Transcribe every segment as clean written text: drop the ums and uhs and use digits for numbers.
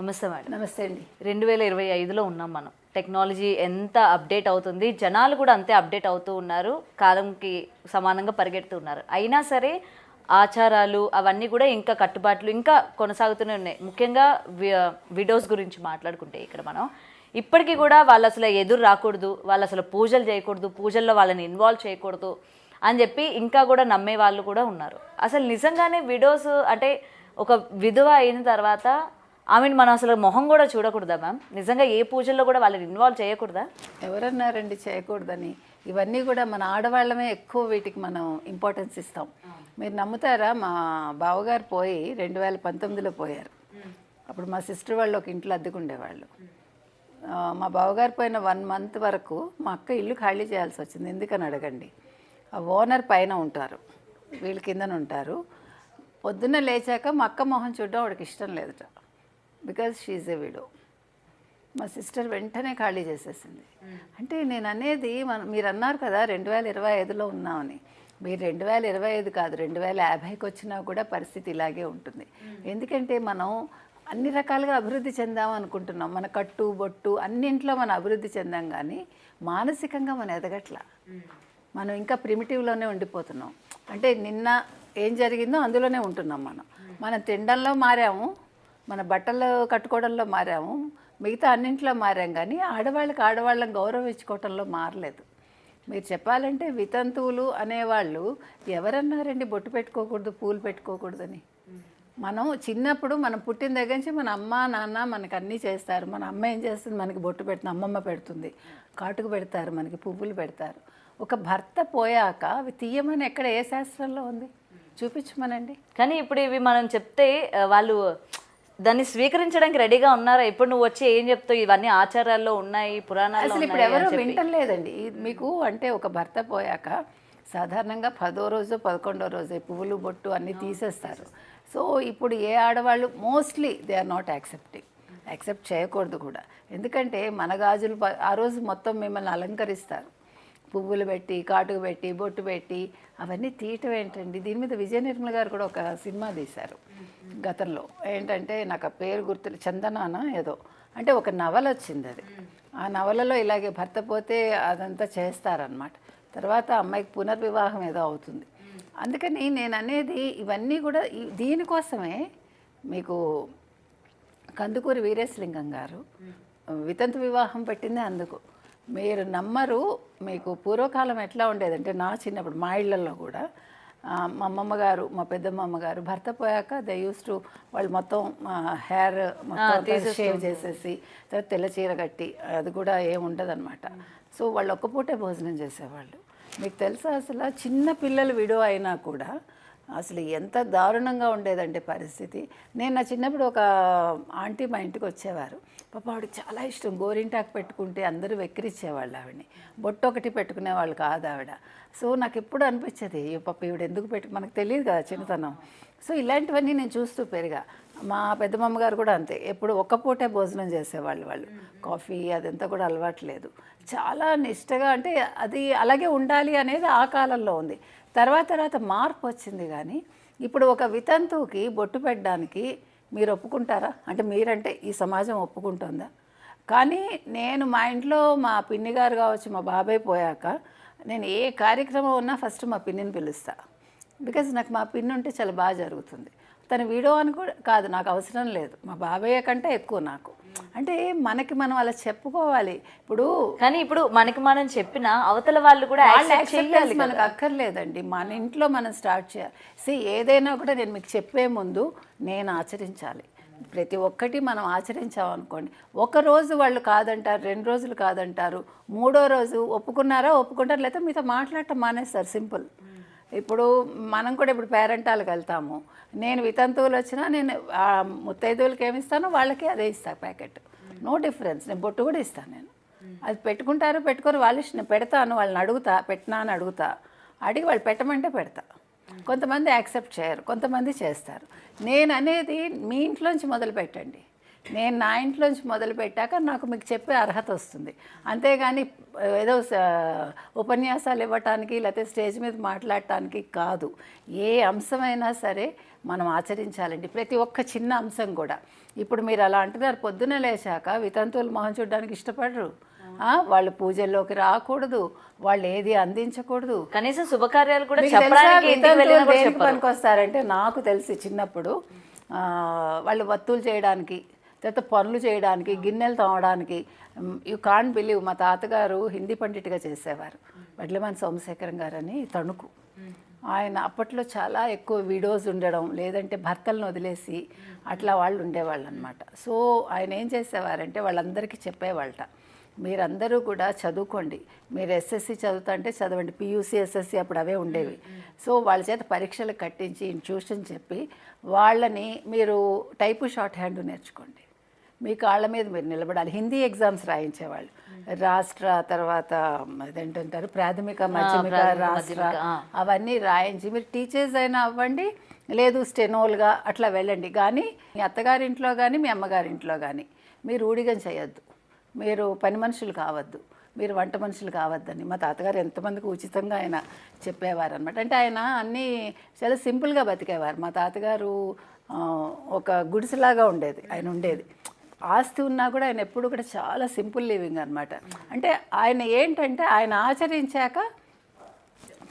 నమస్తే మేడం. నమస్తే అండి. 2025లో ఉన్నాం మనం. టెక్నాలజీ ఎంత అప్డేట్ అవుతుంది, జనాలు కూడా అంతే అప్డేట్ అవుతూ ఉన్నారు, కాలంకి సమానంగా పరిగెడుతూ ఉన్నారు. అయినా సరే ఆచారాలు అవన్నీ కూడా ఇంకా కట్టుబాట్లు ఇంకా కొనసాగుతూనే ఉన్నాయి. ముఖ్యంగా విడోస్ గురించి మాట్లాడుకుంటే ఇక్కడ మనం ఇప్పటికీ కూడా వాళ్ళు అసలు ఎదురు రాకూడదు, వాళ్ళు అసలు పూజలు చేయకూడదు, పూజల్లో వాళ్ళని ఇన్వాల్వ్ చేయకూడదు అని చెప్పి ఇంకా కూడా నమ్మే వాళ్ళు కూడా ఉన్నారు. అసలు నిజంగానే విడోస్ అంటే ఒక విధవ అయిన తర్వాత ఆమెను మనం అసలు మొహం కూడా చూడకూడదా మ్యామ్? నిజంగా ఏ పూజల్లో కూడా వాళ్ళని ఇన్వాల్వ్ చేయకూడదా? ఎవరన్నారండి చేయకూడదని? ఇవన్నీ కూడా మన ఆడవాళ్ళమే ఎక్కువ వీటికి మనం ఇంపార్టెన్స్ ఇస్తాం. మీరు నమ్ముతారా, మా బావగారు పోయి 2019లో పోయారు. అప్పుడు మా సిస్టర్ వాళ్ళు ఒక ఇంట్లో అద్దెకుండేవాళ్ళు. మా బావగారు పోయిన 1 మంత్ వరకు మా అక్క ఇల్లు ఖాళీ చేయాల్సి వచ్చింది. ఎందుకని అడగండి. ఆ ఓనర్ పైన ఉంటారు, వీళ్ళ కిందన ఉంటారు. పొద్దున్న లేచాక మా అక్క మొహం చూడడం వాడికి ఇష్టం లేదుట, బికాజ్ షీఈ్ ఎ విడో. మా సిస్టర్ వెంటనే ఖాళీ చేసేసింది. అంటే నేను అనేది మీరు అన్నారు కదా 2025లో ఉన్నామని. మీరు 2025 కాదు 2050కి వచ్చినా కూడా పరిస్థితి ఇలాగే ఉంటుంది. ఎందుకంటే మనం అన్ని రకాలుగా అభివృద్ధి చెందాం అనుకుంటున్నాం. మన కట్టు బొట్టు అన్నింట్లో మనం అభివృద్ధి చెందాం, కానీ మానసికంగా మనం ఎదగట్లా. మనం ఇంకా ప్రిమిటివ్లోనే ఉండిపోతున్నాం. అంటే నిన్న ఏం జరిగిందో అందులోనే ఉంటున్నాం. మనం తినడంలో మారాము, మన బట్టలు కట్టుకోవడంలో మారాము, మిగతా అన్నింట్లో మారాం, కానీ ఆడవాళ్ళని గౌరవించుకోవటంలో మారలేదు. మీరు చెప్పాలంటే వితంతువులు అనేవాళ్ళు ఎవరన్నారండి బొట్టు పెట్టుకోకూడదు, పూలు పెట్టుకోకూడదని? మనం చిన్నప్పుడు మనం పుట్టిన దగ్గర నుంచి మన అమ్మ నాన్న మనకు అన్నీ చేస్తారు. మన అమ్మ ఏం చేస్తుంది, మనకి బొట్టు పెడుతుంది, అమ్మమ్మ పెడుతుంది, కాటుకు పెడతారు, మనకి పువ్వులు పెడతారు. ఒక భర్త పోయాక అవి తీయమని ఎక్కడ ఏ శాస్త్రంలో ఉంది? చూపించమనండి. కానీ ఇప్పుడు ఇవి మనం చెప్తే వాళ్ళు దాన్ని స్వీకరించడానికి రెడీగా ఉన్నారా? ఇప్పుడు నువ్వు వచ్చి ఏం చెప్తావు, ఇవన్నీ ఆచారాల్లో ఉన్నాయి, పురాణాల్లో అసలు ఇప్పుడు ఎవరు వింటలేదండి. మీకు అంటే ఒక భర్త పోయాక సాధారణంగా 10వ రోజు 11వ రోజు పువ్వులు బొట్టు అన్నీ తీసేస్తారు. సో ఇప్పుడు ఏ ఆడవాళ్ళు mostly they are not accept చేయకూడదు కూడా. ఎందుకంటే మన గాజులు ఆ రోజు మొత్తం మిమ్మల్ని అలంకరిస్తారు, పువ్వులు పెట్టి, కాటుకు పెట్టి, బొట్టు పెట్టి, అవన్నీ తీయటం ఏంటండి? దీని మీద విజయ నిర్మల గారు కూడా ఒక సినిమా తీశారు గతంలో. ఏంటంటే నాకు ఆ పేరు గుర్తు, చందనాన ఏదో, అంటే ఒక నవల వచ్చింది అది. ఆ నవలలో ఇలాగే భర్త పోతే అదంతా చేస్తారనమాట. తర్వాత అమ్మాయికి పునర్వివాహం ఏదో అవుతుంది. అందుకని నేను అనేది ఇవన్నీ కూడా దీనికోసమే. మీకు కందుకూరి వీరేశలింగం గారు వితంతు వివాహం పెట్టిందే అందుకు. మీరు నమ్మరు, మీకు పూర్వకాలం ఎట్లా ఉండేదంటే, నా చిన్నప్పుడు మా ఇళ్లలో కూడా మా అమ్మమ్మ గారు, మా పెద్దమ్మ గారు భర్త పోయాక దే యూస్ టు వాళ్ళు మొత్తం హెయిర్ మొత్తం షేవ్ చేసేసి తర్వాత తెల్ల చీర కట్టి, అది కూడా ఏముండదు అనమాట. సో వాళ్ళు ఒక్క పూటే భోజనం చేసేవాళ్ళు. మీకు తెలుసా అసలు చిన్న పిల్లలు విడో అయినా కూడా అసలు ఎంత దారుణంగా ఉండేదంటే పరిస్థితి. నేను నా చిన్నప్పుడు ఒక ఆంటీ మా ఇంటికి వచ్చేవారు. పాప ఆవిడకి చాలా ఇష్టం గోరింటాకు పెట్టుకుంటే అందరూ వెక్కిరిచ్చేవాళ్ళు ఆవిడని. బొట్టు ఒకటి పెట్టుకునేవాళ్ళు కాదు ఆవిడ. సో నాకు ఎప్పుడు అనిపించేది, పాప ఈవిడ ఎందుకు మనకు తెలియదు కదా చిన్నతనం. సో ఇలాంటివన్నీ నేను చూస్తూ పెరిగా. మా పెద్దమ్మ గారు కూడా అంతే, ఎప్పుడు ఒక్క పూటే భోజనం చేసేవాళ్ళు. వాళ్ళు కాఫీ అదంతా కూడా అలవాట్లేదు. చాలా నిష్టగా, అంటే అది అలాగే ఉండాలి అనేది ఆ కాలంలో ఉంది. తర్వాత మార్పు వచ్చింది. కానీ ఇప్పుడు ఒక వితంతువుకి బొట్టు పెట్టడానికి మీరు ఒప్పుకుంటారా? అంటే మీరంటే ఈ సమాజం ఒప్పుకుంటుందా? కానీ నేను మా ఇంట్లో మా పిన్ని గారు కావచ్చు, మా బాబాయ్ పోయాక నేను ఏ కార్యక్రమం ఉన్నా ఫస్ట్ మా పిన్నిని పిలుస్తా. బికాజ్ నాకు మా పిన్ని ఉంటే చాలా బాగా జరుగుతుంది. తను వీడియో అని కూడా కాదు, నాకు అవసరం లేదు, మా బాబాయ్య కంటే ఎక్కువ నాకు. అంటే మనకి మనం అలా చెప్పుకోవాలి. కానీ ఇప్పుడు మనకి మనం చెప్పిన అవతల వాళ్ళు కూడా చేయాలి, మనకు అక్కర్లేదండి. మన ఇంట్లో మనం స్టార్ట్ చేయాలి. ఏదైనా కూడా నేను మీకు చెప్పే ముందు నేను ఆచరించాలి. ప్రతి ఒక్కటి మనం ఆచరించామనుకోండి, ఒకరోజు వాళ్ళు కాదంటారు, 2 రోజులు కాదంటారు, 3వ రోజు ఒప్పుకుంటారు, లేకపోతే మీతో మాట్లాడటం మానేస్తారు. సింపుల్. ఇప్పుడు మనం కూడా ఇప్పుడు పేరెంటాలకు వెళ్తాము. నేను వితంతువులు వచ్చినా నేను ముత్తైదువులకి ఏమి ఇస్తానో వాళ్ళకి అదే ఇస్తాను ప్యాకెట్. No difference. నేను బొట్టు కూడా ఇస్తాను. నేను అది పెట్టుకోరు వాళ్ళ ఇష్టం. నేను పెడతాను, వాళ్ళని అడుగుతా, పెట్టినా అని అడిగి వాళ్ళు పెట్టమంటే పెడతా. కొంతమంది యాక్సెప్ట్ చేయరు, కొంతమంది చేస్తారు. నేను అనేది మీ ఇంట్లోంచి మొదలు పెట్టండి. నేను నా ఇంట్లోంచి మొదలు పెట్టాక నాకు మీకు చెప్పే అర్హత వస్తుంది. అంతేగాని ఏదో ఉపన్యాసాలు ఇవ్వటానికి లేకపోతే స్టేజ్ మీద మాట్లాడటానికి కాదు. ఏ అంశమైనా సరే మనం ఆచరించాలండి ప్రతి ఒక్క చిన్న అంశం కూడా. ఇప్పుడు మీరు అలా అంటున్నారు, పొద్దున లేచాక వితంతువులు మొహం చూడడానికి ఇష్టపడరు, వాళ్ళు పూజల్లోకి రాకూడదు, వాళ్ళు ఏది అందించకూడదు. కనీసం శుభకార్యాలు కూడా మీకు తెలుసా చెప్పడానికి ఇంటికి వెళ్ళినా వితంతువులు కూడా దేనికి చెప్పరు. పనికొస్తారంటే, నాకు తెలిసి చిన్నప్పుడు వాళ్ళు వత్తులు చేయడానికి, తర్వాత పనులు చేయడానికి, గిన్నెలు తోమడానికి. యూ కాంట్ బిలీవ్, మా తాతగారు హిందీ పండిట్గా చేసేవారు, వడ్లమాని సోమశేఖరం గారని తణుకు. ఆయన అప్పట్లో చాలా ఎక్కువ విడోస్ ఉండడం, లేదంటే భర్తలను వదిలేసి అట్లా వాళ్ళు ఉండేవాళ్ళు అనమాట. సో ఆయన ఏం చేసేవారంటే వాళ్ళందరికీ చెప్పేవాళ్ళట, మీరందరూ కూడా చదువుకోండి, మీరు ఎస్ఎస్సి చదువుతా అంటే చదవండి, పియూసీ ఎస్ఎస్సి అప్పుడు అవే ఉండేవి. సో వాళ్ళ చేత పరీక్షలు కట్టించి ట్యూషన్ చెప్పి వాళ్ళని మీరు టైపు షార్ట్ హ్యాండ్ నేర్చుకోండి, మీ కాళ్ళ మీద మీరు నిలబడాలి. హిందీ ఎగ్జామ్స్ రాయించేవాళ్ళు, రాష్ట్ర, తర్వాత అదేంటంటారు ప్రాథమిక, మాధ్యమిక, రాష్ట్ర, అవన్నీ రాయించి మీరు టీచర్స్ అయినా అవ్వండి, లేదు స్టెనోల్గా అట్లా వెళ్ళండి. కానీ మీ అత్తగారింట్లో కానీ మీ అమ్మగారింట్లో కానీ మీరు ఊడిగం చేయొద్దు, మీరు పని మనుషులు కావద్దు, మీరు వంట మనుషులు కావద్దని మా తాతగారు ఎంతమందికి ఉచితంగా ఆయన చెప్పేవారు అనమాట. అంటే ఆయన అన్నీ చాలా సింపుల్గా బతికేవారు. మా తాతగారు ఒక గుడిసెలాగా ఉండేది ఆయన ఉండేది. ఆస్తి ఉన్నా కూడా ఆయన ఎప్పుడు కూడా చాలా సింపుల్ లివింగ్ అనమాట. అంటే ఆయన ఏంటంటే ఆయన ఆచరించాక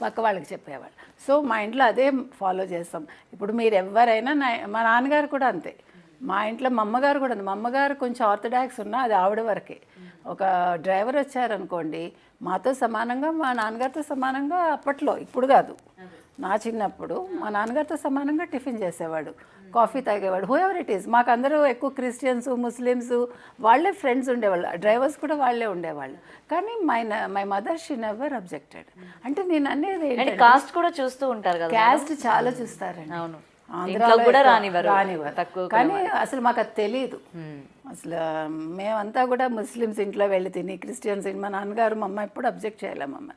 పక్క వాళ్ళకి చెప్పేవాళ్ళు. సో మా ఇంట్లో అదే ఫాలో చేస్తాం. ఇప్పుడు మీరు ఎవరైనా, మా నాన్నగారు కూడా అంతే, మా ఇంట్లో మా అమ్మగారు కూడా ఉంది. మా అమ్మగారు కొంచెం ఆర్థడాక్స్ ఉన్నా అది ఆవిడ వరకే. ఒక డ్రైవర్ వచ్చారనుకోండి, మాతో సమానంగా, మా నాన్నగారితో సమానంగా అప్పట్లో, ఇప్పుడు కాదు, నా చిన్నప్పుడు మా నాన్నగారితో సమానంగా టిఫిన్ చేసేవాడు, కాఫీ తాగేవాడు, హూ ఎవర్ ఇట్ ఈస్. మాకు అందరూ ఎక్కువ క్రిస్టియన్స్, ముస్లిమ్స్ వాళ్ళే ఫ్రెండ్స్ ఉండేవాళ్ళు, డ్రైవర్స్ కూడా వాళ్ళే ఉండేవాళ్ళు. కానీ my mother she never objected. అంటే నేను అనేది కాస్ట్ కూడా చూస్తూ ఉంటారు కదా, క్యాస్ట్ చాలా చూస్తారండి. అవును, ఆంధ్రాలో కూడా రానివ్వరు, కానీ అసలు మాకు అది తెలియదు. అసలు మేమంతా కూడా ముస్లిమ్స్ ఇంట్లో వెళ్ళి తిని, క్రిస్టియన్స్, మా నాన్నగారు మా అమ్మ ఎప్పుడు అబ్జెక్ట్ చేయలేము. అమ్మ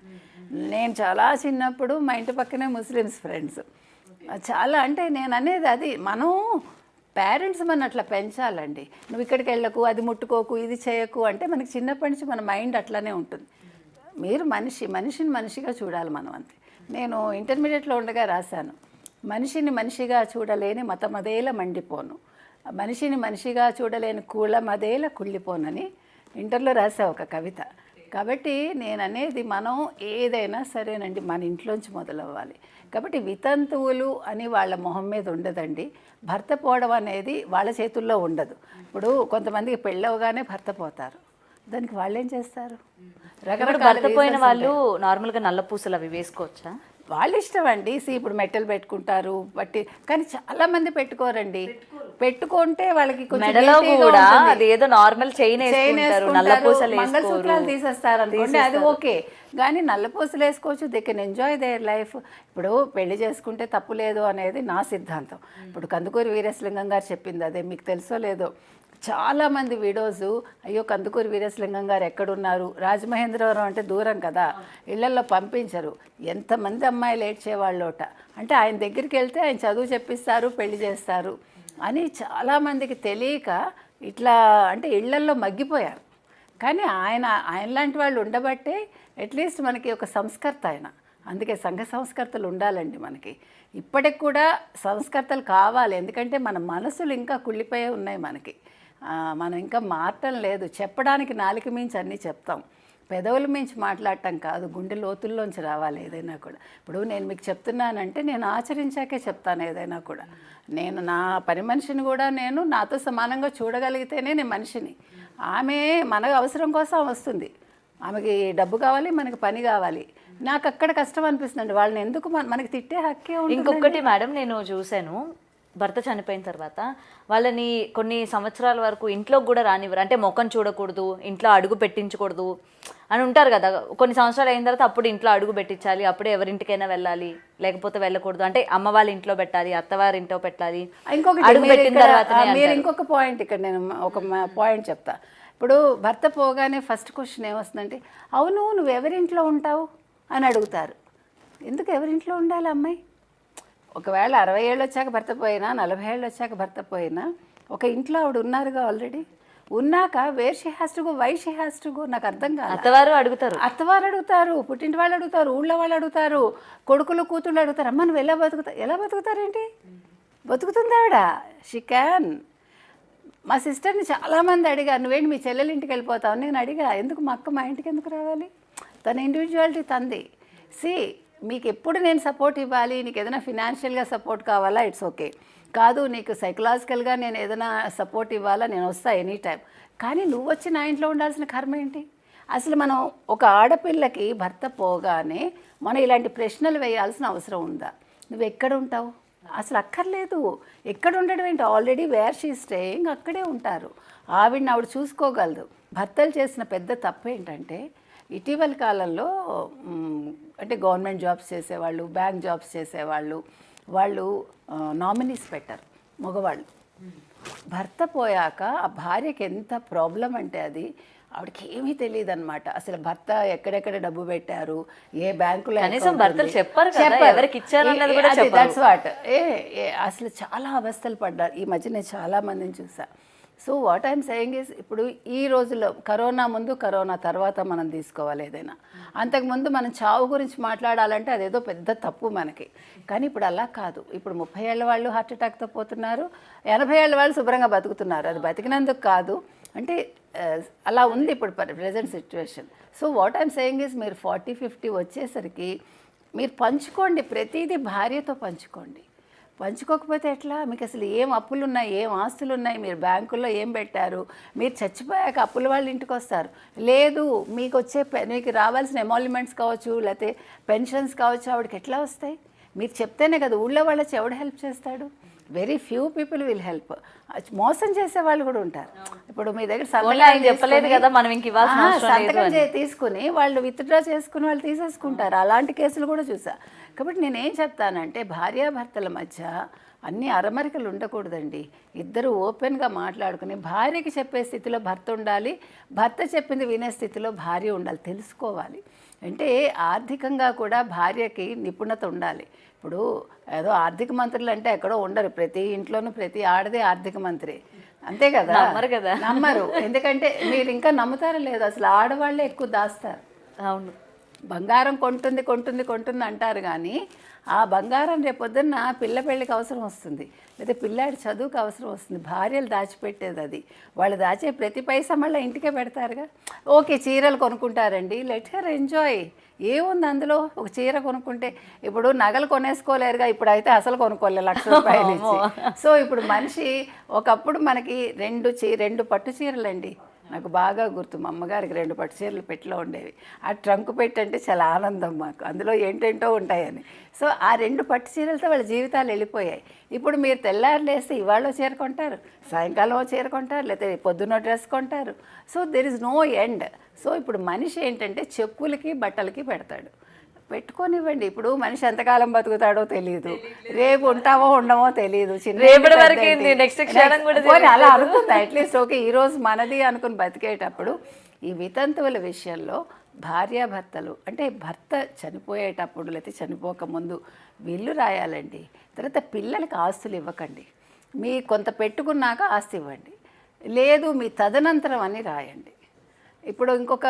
నేను చాలా చిన్నప్పుడు మా ఇంటి పక్కనే ముస్లిమ్స్ ఫ్రెండ్స్ చాలా. అంటే నేను అనేది అది, మనం పేరెంట్స్ మన అట్లా పెంచాలండి. నువ్వు ఇక్కడికి వెళ్ళకు, అది ముట్టుకోకు, ఇది చేయకు అంటే మనకి చిన్నప్పటి నుంచి మన మైండ్ అట్లానే ఉంటుంది. మీరు మనిషిని మనిషిగా చూడాలి మనం, అంతే. నేను ఇంటర్మీడియట్లో ఉండగా రాశాను, మనిషిని మనిషిగా చూడలేని మతమదేల మండిపోను, మనిషిని మనిషిగా చూడలేని కూలమదేల కుళ్ళిపోనని ఇంటర్లో రాసా ఒక కవిత. కాబట్టి నేను అనేది, మనం ఏదైనా సరేనండి మన ఇంట్లోంచి మొదలవ్వాలి. కాబట్టి వితంతువులు అని వాళ్ళ మొహం మీద ఉండదండి. భర్త పోవడం అనేది వాళ్ళ చేతుల్లో ఉండదు. ఇప్పుడు కొంతమందికి పెళ్ళవగానే భర్త పోతారు, దానికి వాళ్ళు ఏం చేస్తారు? రకరకాల భర్త పోయిన వాళ్ళు నార్మల్గా నల్ల పూసలు అవి వేసుకోవచ్చా? వాళ్ళ ఇష్టం అండి. ఇప్పుడు మెట్టలు పెట్టుకుంటారు బట్టి, కానీ చాలా మంది పెట్టుకోరండి. పెట్టుకుంటే వాళ్ళకి మెడలో కూడా అది ఏదో నార్మల్ చైన్ నల్ల పూసలు, మంగళసూత్రాలు తీసేస్తారు అనుకోండి, అది ఓకే. కానీ నల్ల పూసలు వేసుకోవచ్చు, they can enjoy their life. ఇప్పుడు పెళ్లి చేసుకుంటే తప్పు లేదు అనేది నా సిద్ధాంతం. ఇప్పుడు కందుకూరి వీరేశలింగం గారు చెప్పింది అదే, మీకు తెలుసో లేదో. చాలామంది విడోస్, అయ్యో కందుకూరి వీరేశలింగం గారు ఎక్కడున్నారు, రాజమహేంద్రవరం అంటే దూరం కదా, ఇళ్లల్లో పంపించరు, ఎంతమంది అమ్మాయిలు ఏడ్చేవాళ్ళోట. అంటే ఆయన దగ్గరికి వెళ్తే ఆయన చదువు చెప్పిస్తారు, పెళ్లి చేస్తారు అని చాలామందికి తెలియక ఇట్లా అంటే ఇళ్లల్లో మగ్గిపోయారు. కానీ ఆయన లాంటి వాళ్ళు ఉండబట్టే అట్లీస్ట్ మనకి ఒక సంస్కర్త ఆయన. అందుకే సంఘ సంస్కర్తలు ఉండాలండి మనకి. ఇప్పటికి కూడా సంస్కర్తలు కావాలి, ఎందుకంటే మన మనసులు ఇంకా కుళ్ళిపోయే ఉన్నాయి మనకి. మనం ఇంకా మారటం లేదు. చెప్పడానికి నాలుక మించి అన్నీ చెప్తాం, పెదవుల మించి మాట్లాడటం కాదు, గుండె లోతుల్లోంచి రావాలి ఏదైనా కూడా. ఇప్పుడు నేను మీకు చెప్తున్నానంటే నేను ఆచరించాకే చెప్తాను ఏదైనా కూడా. నేను నా పని మనిషిని కూడా నేను నాతో సమానంగా చూడగలిగితేనే నేను మనిషిని. ఆమె మన అవసరం కోసం వస్తుంది, ఆమెకి డబ్బు కావాలి, మనకి పని కావాలి. నాకు అక్కడ కష్టం అనిపిస్తుందండి, వాళ్ళని ఎందుకు మనకి తిట్టే హక్కే ఉంటుంది. ఇంకొకటి మేడం, నేను చూశాను, భర్త చనిపోయిన తర్వాత వాళ్ళని కొన్ని సంవత్సరాల వరకు ఇంట్లో కూడా రానివ్వరు. అంటే ముఖం చూడకూడదు, ఇంట్లో అడుగు పెట్టించకూడదు అని ఉంటారు కదా. కొన్ని సంవత్సరాలు అయిన తర్వాత అప్పుడు ఇంట్లో అడుగు పెట్టించాలి, అప్పుడే ఎవరింటికైనా వెళ్ళాలి, లేకపోతే వెళ్ళకూడదు. అంటే అమ్మ వాళ్ళ ఇంట్లో పెట్టాలి, అత్తవారి ఇంట్లో పెట్టాలి. ఇంకొకటి మీరు ఇంకొక పాయింట్, ఇక్కడ నేను ఒక పాయింట్ చెప్తా. ఇప్పుడు భర్త పోగానే ఫస్ట్ క్వశ్చన్ ఏమొస్తుందంటే, అవును నువ్వు ఎవరింట్లో ఉంటావు అని అడుగుతారు. ఎందుకు ఎవరింట్లో ఉండాలి అమ్మాయి? ఒకవేళ 60 ఏళ్ళు వచ్చాక భర్త పోయినా, 40 ఏళ్ళు వచ్చాక భర్త పోయినా, ఒక ఇంట్లో ఆవిడ ఉన్నారుగా ఆల్రెడీ. ఉన్నాక where she has to go, why she has to go, నాకు అర్థం కాదు. అత్తవారు అడుగుతారు, పుట్టింటి వాళ్ళు అడుగుతారు, ఊళ్ళో వాళ్ళు అడుగుతారు, కొడుకులు కూతుళ్ళు అడుగుతారు, అమ్మ నువ్వు ఎలా బతుకుతారేంటి? బతుకుతుంది ఆవిడ, షీ క్యాన్. మా సిస్టర్ని చాలామంది అడిగా, నువ్వేంటి మీ చెల్లెలు ఇంటికి వెళ్ళిపోతావు? నేను అడిగా, ఎందుకు మా అక్క మా ఇంటికి ఎందుకు రావాలి? తన ఇండివిజువాలిటీ తంది. మీకు ఎప్పుడు నేను సపోర్ట్ ఇవ్వాలి, నీకు ఏదైనా ఫినాన్షియల్గా సపోర్ట్ కావాలా, ఇట్స్ ఓకే. కాదు నీకు సైకలాజికల్గా నేను ఏదైనా సపోర్ట్ ఇవ్వాలా, నేను వస్తా ఎనీ టైం. కానీ నువ్వు వచ్చి నా ఇంట్లో ఉండాల్సిన కర్మ ఏంటి? అసలు మనం ఒక ఆడపిల్లకి భర్త పోగానే మనం ఇలాంటి ప్రశ్నలు వేయాల్సిన అవసరం ఉందా? నువ్వు ఎక్కడ ఉంటావు? అసలు అక్కర్లేదు. ఎక్కడ ఉండడం ఏంటి? ఆల్రెడీ వేర్ షీ స్టేయింగ్ అక్కడే ఉంటారు. ఆవిడ చూసుకోగలదు. భర్తలు చేసిన పెద్ద తప్పు ఏంటంటే, ఇటీవల కాలంలో అంటే గవర్నమెంట్ జాబ్స్ చేసేవాళ్ళు, బ్యాంక్ జాబ్స్ చేసేవాళ్ళు, వాళ్ళు నామినీస్ పెట్టారు మగవాళ్ళు. భర్త పోయాక ఆ భార్యకి ఎంత ప్రాబ్లం అంటే అది ఆవిడకి ఏమీ తెలియదు అనమాట. అసలు భర్త ఎక్కడెక్కడ డబ్బు పెట్టారు, ఏ బ్యాంకులో, కనీసం భర్తలు చెప్పారు కదా, ఎవరికి ఇచ్చారు అన్నది కూడా చెప్పరు. That's what. అసలు చాలా అవస్థలు పడ్డారు. ఈ మధ్య నేను చాలా మందిని చూసా. So what I'm saying is, ఇప్పుడు ఈ రోజుల్లో కరోనా ముందు కరోనా తర్వాత మనం తీసుకోవాలి ఏదైనా. అంతకుముందు మనం చావు గురించి మాట్లాడాలంటే అదేదో పెద్ద తప్పు మనకి. కానీ ఇప్పుడు అలా కాదు. ఇప్పుడు 30 ఏళ్ళ వాళ్ళు హార్ట్ అటాక్తో పోతున్నారు, 80 ఏళ్ళ వాళ్ళు శుభ్రంగా బతుకుతున్నారు. అది బతికినందుకు కాదు, అంటే అలా ఉంది ఇప్పుడు present situation. So what I'm saying is, మీరు 40-50 వచ్చేసరికి మీరు పంచుకోండి, ప్రతిదీ భార్యతో పంచుకోండి. పంచుకోకపోతే ఎట్లా? మీకు అసలు ఏం అప్పులు ఉన్నాయి, ఏం ఆస్తులు ఉన్నాయి, మీరు బ్యాంకుల్లో ఏం పెట్టారు, మీరు చచ్చిపోయాక అప్పుల వాళ్ళు ఇంటికి వస్తారు. లేదు మీకు మీకు రావాల్సిన ఎమాల్యుమెంట్స్ కావచ్చు, లేకపోతే పెన్షన్స్ కావచ్చు, ఆవిడకి ఎట్లా వస్తాయి? మీరు చెప్తేనే కదా. ఊళ్ళో వాళ్ళకి ఎవడు హెల్ప్ చేస్తాడు? Very few people will help. మోసం చేసే వాళ్ళు కూడా ఉంటారు. ఇప్పుడు మీ దగ్గర చెప్పలేదు కదా, మనం ఇంక సంతకం తీసుకుని వాళ్ళు విత్డ్రా చేసుకుని వాళ్ళు తీసేసుకుంటారు. అలాంటి కేసులు కూడా చూసా. కాబట్టి నేనేం చెప్తానంటే, భార్యాభర్తల మధ్య అన్ని అరమరికలు ఉండకూడదండి. ఇద్దరు ఓపెన్గా మాట్లాడుకుని భార్యకి చెప్పే స్థితిలో భర్త ఉండాలి, భర్త చెప్పింది వినే స్థితిలో భార్య ఉండాలి. తెలుసుకోవాలి. అంటే ఆర్థికంగా కూడా భార్యకి నిపుణత ఉండాలి. ఇప్పుడు ఏదో ఆర్థిక మంత్రులు అంటే ఎక్కడో ఉండరు. ప్రతి ఇంట్లోనూ ప్రతి ఆడదే ఆర్థిక మంత్రి, అంతే కదా? నమ్మరు. ఎందుకంటే మీరు ఇంకా నమ్ముతారో లేదు, అసలు ఆడవాళ్ళే ఎక్కువ దాస్తారు. అవును. బంగారం కొంటుంది అంటారు, కానీ ఆ బంగారం రేపొద్దున్న పిల్ల పెళ్ళికి అవసరం వస్తుంది, లేదా పిల్లాడి చదువుకు అవసరం వస్తుంది. భార్యలు దాచిపెట్టేది అది. వాళ్ళు దాచే ప్రతి పైసా మళ్ళీ ఇంటికే పెడతారుగా. ఓకే, చీరలు కొనుక్కుంటారండి, లెట్ హర్ ఎంజాయ్. ఏముంది అందులో? ఒక చీర కొనుక్కుంటే, ఇప్పుడు నగలు కొనేసుకోలేరుగా, ఇప్పుడు అయితే అసలు కొనుక్కోలేదు, ₹1,00,000 ఇచ్చి. సో ఇప్పుడు మనిషి, ఒకప్పుడు మనకి 2 పట్టు చీరలండి, నాకు బాగా గుర్తు. మా అమ్మగారికి 2 పట్టు చీరలు పెట్టిలో ఉండేవి. ఆ ట్రంక్ పెట్టి అంటే చాలా ఆనందం మాకు, అందులో ఏంటేంటో ఉంటాయని. సో ఆ 2 పట్టు చీరలతో వాళ్ళ జీవితాలు వెళ్ళిపోయాయి. ఇప్పుడు మీరు తెల్లారులేస్తే ఇవాళ చీర కొంటారు, సాయంకాలం చీర కొంటారు, లేకపోతే పొద్దున్న డ్రెస్ కొంటారు. So there is no end. So ఇప్పుడు మనిషి ఏంటంటే చెప్పులకి బట్టలకి పెడతాడు. పెట్టుకోనివ్వండి. ఇప్పుడు మనిషి ఎంతకాలం బతుకుతాడో తెలియదు, రేపు ఉంటామో ఉండమో తెలియదు. అలా అనుకుంది అట్లీస్ట్. ఓకే, ఈరోజు మనది అనుకుని బతికేటప్పుడు ఈ వితంతువుల విషయంలో భార్యాభర్తలు, అంటే భర్త చనిపోయేటప్పుడు లేకపోతే చనిపోకముందు విల్లు రాయాలండి. తర్వాత పిల్లలకి ఆస్తులు ఇవ్వకండి. మీ కొంత పెట్టుకున్నాక ఆస్తి ఇవ్వండి, లేదు మీ తదనంతరం అని రాయండి. ఇప్పుడు ఇంకొక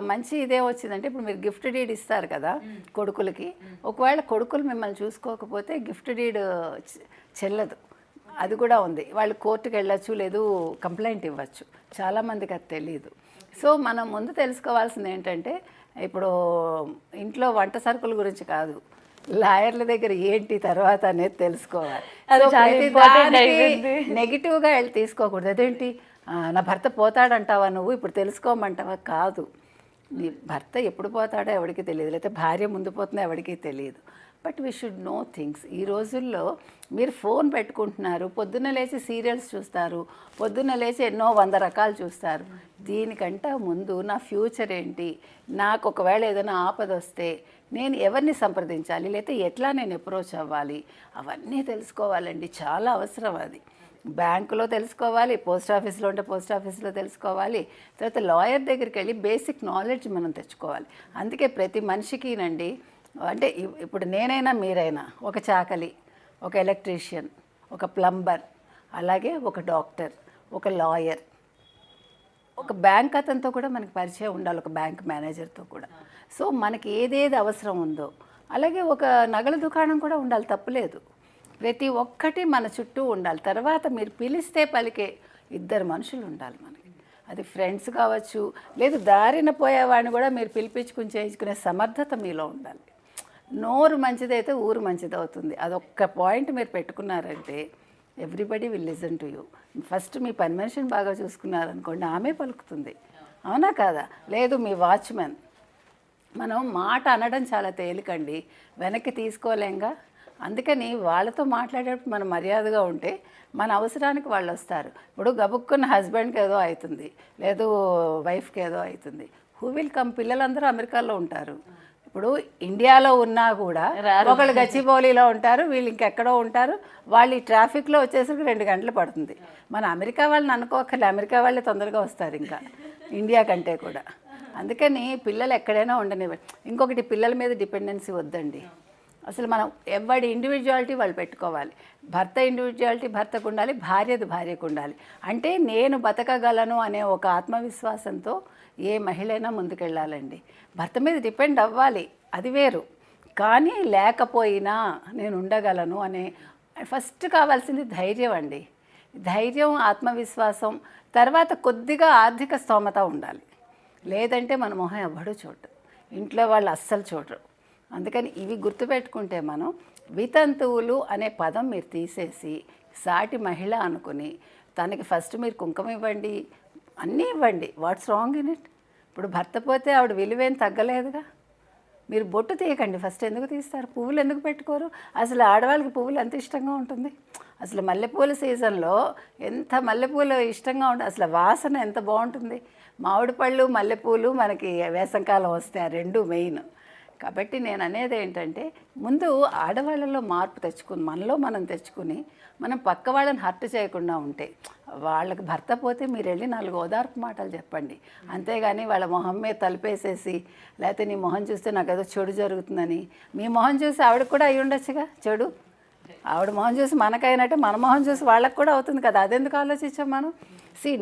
మంచి ఇదే వచ్చిందంటే, ఇప్పుడు మీరు గిఫ్ట్ డీడ్ ఇస్తారు కదా కొడుకులకి. ఒకవేళ కొడుకులు మిమ్మల్ని చూసుకోకపోతే గిఫ్ట్ డీడ్ చెల్లదు. అది కూడా ఉంది. వాళ్ళు కోర్టుకు వెళ్ళచ్చు, లేదు కంప్లైంట్ ఇవ్వచ్చు. చాలామందికి అది తెలియదు. సో మనం ముందు తెలుసుకోవాల్సింది ఏంటంటే, ఇప్పుడు ఇంట్లో వంట సరుకుల గురించి కాదు, లాయర్ల దగ్గర ఏంటి తర్వాత అనేది తెలుసుకోవాలి. నెగిటివ్గా వెళ్ళి తీసుకోకూడదు. అదేంటి నా భర్త పోతాడంటావా నువ్వు, ఇప్పుడు తెలుసుకోమంటావా? కాదు. నీ భర్త ఎప్పుడు పోతాడో ఎవరికి తెలియదు, లేకపోతే భార్య ముందు పోతుందో ఎవరికి తెలియదు. But we should know things. ఈ రోజుల్లో మీరు ఫోన్ పెట్టుకుంటున్నారు, పొద్దున్న లేచి సీరియల్స్ చూస్తారు, పొద్దున్న లేచి ఎన్నో 100 రకాలు చూస్తారు. దీనికంటే ముందు నా ఫ్యూచర్ ఏంటి, నాకు ఒకవేళ ఏదైనా ఆపద వస్తే నేను ఎవరిని సంప్రదించాలి, లేకపోతే ఎట్లా నేను అప్రోచ్ అవ్వాలి, అవన్నీ తెలుసుకోవాలండి. చాలా అవసరం అది. బ్యాంకులో తెలుసుకోవాలి, పోస్ట్ ఆఫీస్లో ఉంటే పోస్ట్ ఆఫీస్లో తెలుసుకోవాలి, తర్వాత లాయర్ దగ్గరికి వెళ్ళి బేసిక్ నాలెడ్జ్ మనం తెచ్చుకోవాలి. అందుకే ప్రతి మనిషికినండి, అంటే ఇప్పుడు నేనైనా మీరైనా ఒక చాకలి, ఒక ఎలక్ట్రీషియన్, ఒక ప్లంబర్, అలాగే ఒక డాక్టర్, ఒక లాయర్, ఒక బ్యాంక్ అతనితో కూడా మనకి పరిచయం ఉండాలి, ఒక బ్యాంక్ మేనేజర్తో కూడా. సో మనకి ఏదేది అవసరం ఉందో, అలాగే ఒక నగల దుకాణం కూడా ఉండాలి, తప్పులేదు. ప్రతి ఒక్కటి మన చుట్టూ ఉండాలి. తర్వాత మీరు పిలిస్తే పలికే 2 మనుషులు ఉండాలి మనకి. అది ఫ్రెండ్స్ కావచ్చు, లేదు దారిన పోయేవాడిని కూడా మీరు పిలిపించుకుని చేయించుకునే సమర్థత మీలో ఉండాలి. నోరు మంచిదైతే ఊరు మంచిది అవుతుంది. అదొక్క పాయింట్ మీరు పెట్టుకున్నారంటే everybody will listen to you. First మీ పని మనిషిని బాగా చూసుకున్నారనుకోండి, ఆమె పలుకుతుంది. అవునా కాదా? లేదు మీ వాచ్మెన్, మనం మాట అనడం చాలా తేలికండి, వెనక్కి తీసుకోలేంగా. అందుకని వాళ్ళతో మాట్లాడేటప్పుడు మనం మర్యాదగా ఉంటే మన అవసరానికి వాళ్ళు వస్తారు. ఇప్పుడు గబుక్కున్న హస్బెండ్కి ఏదో అవుతుంది, లేదు వైఫ్కి ఏదో అవుతుంది, హూ విల్ కమ్? పిల్లలందరూ అమెరికాలో ఉంటారు. ఇప్పుడు ఇండియాలో ఉన్నా కూడా ఒకళ్ళు గచ్చిబౌలిలో ఉంటారు, వీళ్ళు ఇంకెక్కడో ఉంటారు. వాళ్ళు ఈ ట్రాఫిక్లో వచ్చేసరికి 2 గంటలు పడుతుంది. మన అమెరికా వాళ్ళని అనుకోకర్లే, అమెరికా వాళ్ళే తొందరగా వస్తారు ఇంకా ఇండియా కంటే కూడా. అందుకని పిల్లలు ఎక్కడైనా ఉండనివ్వండి. ఇంకొకటి, పిల్లల మీద డిపెండెన్సీ వద్దండి. అసలు మనం ఎవరి ఇండివిజువాలిటీ వాళ్ళు పెట్టుకోవాలి. భర్త ఇండివిజువాలిటీ భర్తకు ఉండాలి, భార్యది భార్యకు ఉండాలి. అంటే నేను బతకగలను అనే ఒక ఆత్మవిశ్వాసంతో ఏ మహిళైనా ముందుకెళ్ళాలండి. భర్త మీద డిపెండ్ అవ్వాలి, అది వేరు. కానీ లేకపోయినా నేను ఉండగలను అనే ఫస్ట్ కావాల్సింది ధైర్యం అండి. ధైర్యం, ఆత్మవిశ్వాసం, తర్వాత కొద్దిగా ఆర్థిక స్తోమత ఉండాలి. లేదంటే మన మొహం ఎవ్వడూ చూడరు, ఇంట్లో వాళ్ళు అస్సలు చూడరు. అందుకని ఇవి గుర్తుపెట్టుకుంటే మనం వితంతువులు అనే పదం మీరు తీసేసి సాటి మహిళ అనుకుని తనకి ఫస్ట్ మీరు కుంకుమ ఇవ్వండి, అన్నీ ఇవ్వండి. What's wrong in it? ఇప్పుడు భర్త పోతే ఆవిడ విలువేం తగ్గలేదుగా. మీరు బొట్టు తీయకండి, ఫస్ట్ ఎందుకు తీస్తారు? పువ్వులు ఎందుకు పెట్టుకోరు? అసలు ఆడవాళ్ళకి పువ్వులు ఎంత ఇష్టంగా ఉంటుంది. అసలు మల్లెపూల సీజన్లో ఎంత మల్లెపూలు ఇష్టంగా ఉంటుంది, అసలు వాసన ఎంత బాగుంటుంది. మామిడి పళ్ళు, మల్లెపూలు మనకి వేసంకాలం వస్తే ఆ 2 మెయిన్. కాబట్టి నేను అనేది ఏంటంటే, ముందు ఆడవాళ్ళలో మార్పు తెచ్చుకుని మనలో మనం తెచ్చుకుని మనం పక్క వాళ్ళని హర్ట్ చేయకుండా ఉంటే, వాళ్ళకి భర్త పోతే మీరు వెళ్ళి 4 ఓదార్పు మాటలు చెప్పండి. అంతేగాని వాళ్ళ మొహం మీద తలుపేసేసి, లేకపోతే నీ మొహం చూస్తే నాకు ఏదో చెడు జరుగుతుందని, మీ మొహం చూసి ఆవిడకు కూడా అయ్యి ఉండొచ్చుగా చెడు. ఆవిడ మొహం చూసి మనకైనట్టే మన మొహం చూసి వాళ్ళకి కూడా అవుతుంది కదా. అదెందుకు ఆలోచించాం మనం?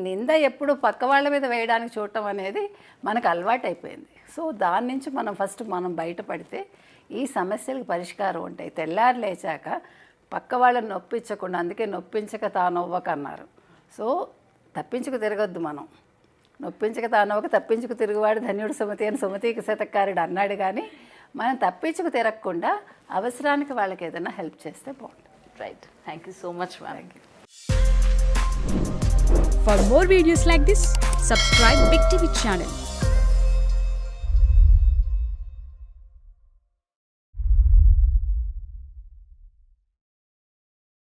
నింద ఎప్పుడు పక్క వాళ్ళ మీద వేయడానికి చూడటం అనేది మనకు అలవాటు అయిపోయింది. సో దాని నుంచి మనం ఫస్ట్ మనం బయటపడితే ఈ సమస్యలకు పరిష్కారం ఉంటాయి. తెల్లారి లేచాక పక్క వాళ్ళని నొప్పించకుండా, అందుకే నొప్పించక తానవ్వక అన్నారు. సో తప్పించుకు తిరగొద్దు మనం. నొప్పించక తానవ్వక తప్పించుకు తిరుగువాడు ధన్యుడు సుమతి అని సుమతికి శతకారుడు అన్నాడు. కానీ మనం తప్పించుకు తిరగకుండా అవసరానికి వాళ్ళకి ఏదైనా హెల్ప్ చేస్తే బాగుంటుంది. Right, thank you so much ma'am. For more videos like this, subscribe Big TV channel.